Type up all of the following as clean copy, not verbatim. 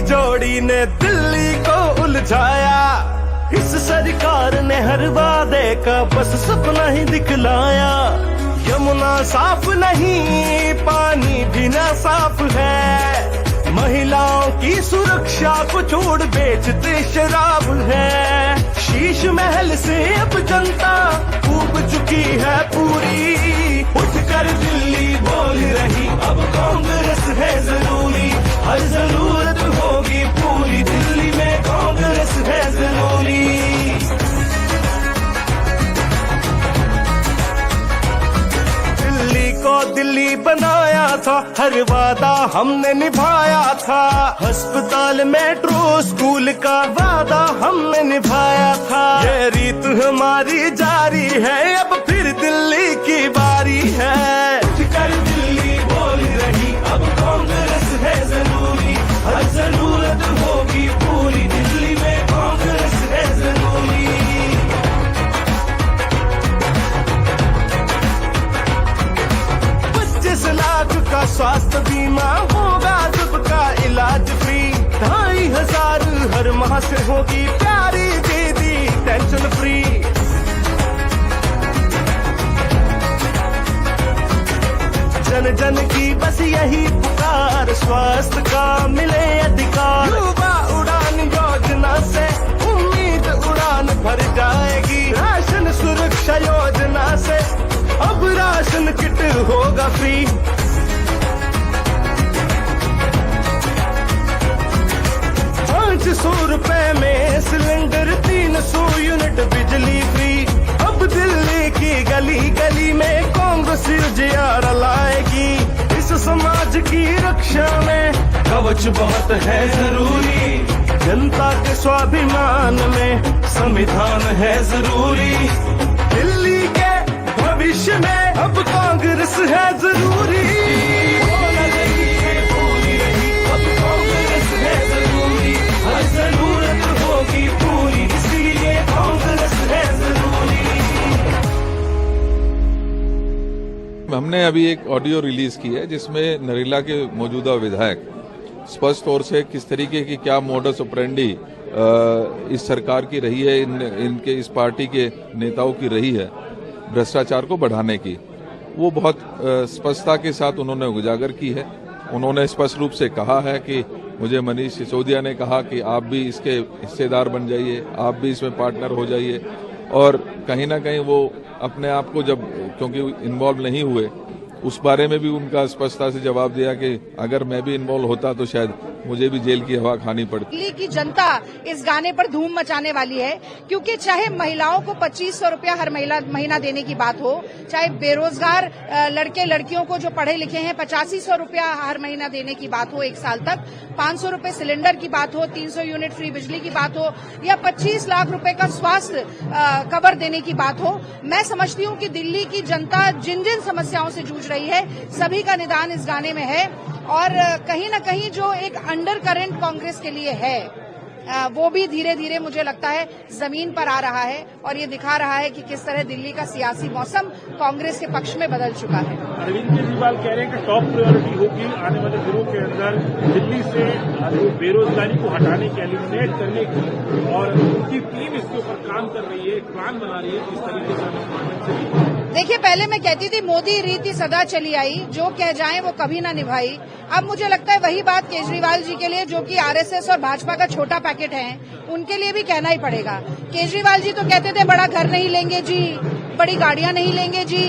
जोड़ी ने दिल्ली को उलझाया, इस सरकार ने हर वादे का बस सपना ही दिखलाया। यमुना साफ नहीं, पानी भी ना साफ है, महिलाओं की सुरक्षा को छोड़ बेचते शराब है। शीश महल से अब जनता ऊब चुकी है पूरी, उठकर दिल्ली बोल रही अब कांग्रेस है जरूरी। हर जरूरत होगी पूरी, दिल्ली में कांग्रेस है जरूरी। दिल्ली को दिल्ली बनाया था, हर वादा हमने निभाया था। अस्पताल मेट्रो स्कूल का वादा हमने निभाया था। ये रीत हमारी जारी है, अब फिर दिल्ली की बारी है। उठकर दिल्ली बोल रही अब कांग्रेस है जरूरी। हर जरूरत होगी पूरी, दिल्ली में कांग्रेस है जरूरी। 25 लाख का स्वास्थ्य बीमा होगा, सबका इलाज फ्री। 2500 हर माह से होगी प्यारी दीदी टेंशन फ्री। जन जन की बस यही पुकार, स्वास्थ्य का मिले अधिकार। युवा उड़ान योजना से उम्मीद उड़ान भर जाएगी। राशन सुरक्षा योजना से अब राशन किट होगा फ्री। 500 रुपए में सिलेंडर, 300 यूनिट बिजली फ्री। अब दिल्ली की गली गली में कांग्रेस उजियारा लाएगी। इस समाज की रक्षा में कवच बहुत है जरूरी। जनता के स्वाभिमान में संविधान है जरूरी। दिल्ली के भविष्य में अब कांग्रेस है जरूरी। अब कांग्रेस है जरूरी। हर जरूरत होगी पूरी, इसलिए कांग्रेस है जरूरी। हमने अभी एक ऑडियो रिलीज की है जिसमें नरेला के मौजूदा विधायक स्पष्ट तौर से किस तरीके की क्या मोडस ऑपरेंडी इस सरकार की रही है, इनके इस पार्टी के नेताओं की रही है भ्रष्टाचार को बढ़ाने की, वो बहुत स्पष्टता के साथ उन्होंने उजागर की है। उन्होंने स्पष्ट रूप से कहा है कि मुझे मनीष सिसोदिया ने कहा कि आप भी इसके हिस्सेदार बन जाइए, आप भी इसमें पार्टनर हो जाइए। और कहीं ना कहीं वो अपने आप को जब क्योंकि इन्वॉल्व नहीं हुए, उस बारे में भी उनका स्पष्टता से जवाब दिया कि अगर मैं भी इन्वॉल्व होता तो शायद मुझे भी जेल की हवा खानी पड़ती। दिल्ली की जनता इस गाने पर धूम मचाने वाली है, क्योंकि चाहे महिलाओं को 2500 रुपया हर महीना देने की बात हो, चाहे बेरोजगार लड़के लड़कियों को जो पढ़े लिखे हैं 8500 रुपया हर महीना देने की बात हो 1 साल तक, 500 रुपए सिलेंडर की बात हो, 300 यूनिट फ्री बिजली की बात हो, या 25 लाख रुपए का स्वास्थ्य कवर देने की बात हो, मैं समझती हूँ कि दिल्ली की जनता जिन जिन समस्याओं से जूझ रही है सभी का निदान इस गाने में है। और कहीं न कहीं जो एक अंडर करंट कांग्रेस के लिए है वो भी धीरे धीरे मुझे लगता है जमीन पर आ रहा है, और ये दिखा रहा है कि किस तरह दिल्ली का सियासी मौसम कांग्रेस के पक्ष में बदल चुका है। अरविंद केजरीवाल कह रहे हैं कि टॉप प्रायोरिटी होगी आने वाले दिनों के अंदर दिल्ली से बेरोजगारी को हटाने की, एलिमिनेट करने की, और उनकी टीम इसके ऊपर काम कर रही है, एक प्लान बना रही है जिस तरीके से देखिए, पहले मैं कहती थी मोदी रीति सदा चली आई, जो कह जाए वो कभी ना निभाई। अब मुझे लगता है वही बात केजरीवाल जी के लिए, जो कि आरएसएस और भाजपा का छोटा पैकेट है, उनके लिए भी कहना ही पड़ेगा। केजरीवाल जी तो कहते थे बड़ा घर नहीं लेंगे जी, बड़ी गाड़ियां नहीं लेंगे जी,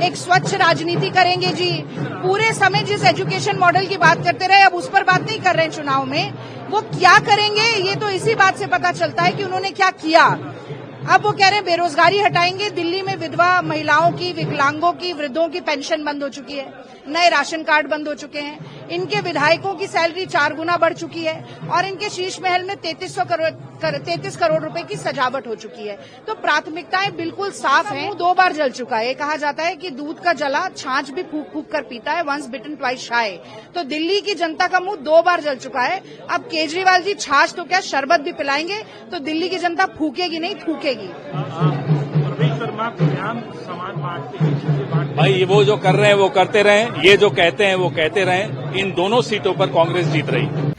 एक स्वच्छ राजनीति करेंगे जी। पूरे समय जिस एजुकेशन मॉडल की बात करते रहे, अब उस पर बात नहीं कर रहे हैं चुनाव में। वो क्या करेंगे ये तो इसी बात से पता चलता है कि उन्होंने क्या किया। अब वो कह रहे हैं बेरोजगारी हटाएंगे। दिल्ली में विधवा महिलाओं की, विकलांगों की, वृद्धों की पेंशन बंद हो चुकी है, नए राशन कार्ड बंद हो चुके हैं, इनके विधायकों की सैलरी 4 गुना बढ़ चुकी है और इनके शीश महल में 33 करोड़ रुपए की सजावट हो चुकी है। तो प्राथमिकताएं बिल्कुल साफ हैं। 2 बार जल चुका है। कहा जाता है कि दूध का जला छाछ भी फूक फूक कर पीता है, वंस बिटन ट्वाइस शाय। तो दिल्ली की जनता का मुंह 2 बार जल चुका है। अब केजरीवाल जी छाछ तो क्या शरबत भी पिलाएंगे तो दिल्ली की जनता फूकेगी नहीं, थूकेगी। प्रवेश वर्मा को ध्यान समान बांटते हैं। भाई ये वो जो कर रहे हैं वो करते रहें, ये जो कहते हैं वो कहते रहें। इन दोनों सीटों पर कांग्रेस जीत रही।